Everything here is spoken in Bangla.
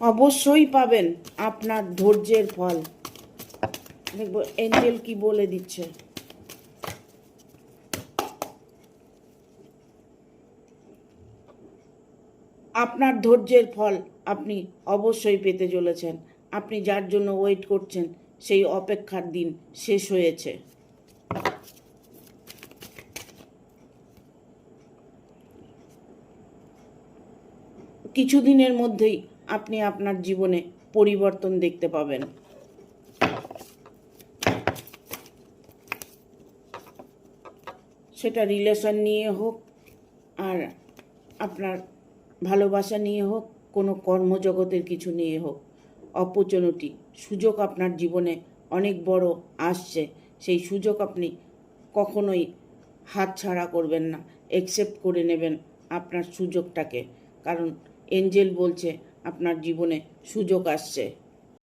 অবশ্যই পাবেন আপনার ধৈর্যের ফল। দেখবো এঞ্জেল কি বলে দিচ্ছে। আপনার ধৈর্যের ফল আপনি অবশ্যই পেতে চলেছেন। আপনি যার জন্য ওয়েট করছেন সেই অপেক্ষার দিন শেষ হয়েছে। কিছুদিনের মধ্যেই আপনি আপনার জীবনে পরিবর্তন দেখতে পাবেন। সেটা রিলেশন নিয়ে হোক আর আপনার ভালোবাসা নিয়ে হোক, কোনো কর্মজগতের কিছু নিয়ে হোক, অপরচুনিটি সুযোগ আপনার জীবনে অনেক বড় আসছে। সেই সুযোগ আপনি কখনোই হাতছাড়া করবেন না, অ্যাকসেপ্ট করে নেবেন আপনার সুযোগটাকে। কারণ এঞ্জেল বলছে আপনার জীবনে সুযোগ আসছে।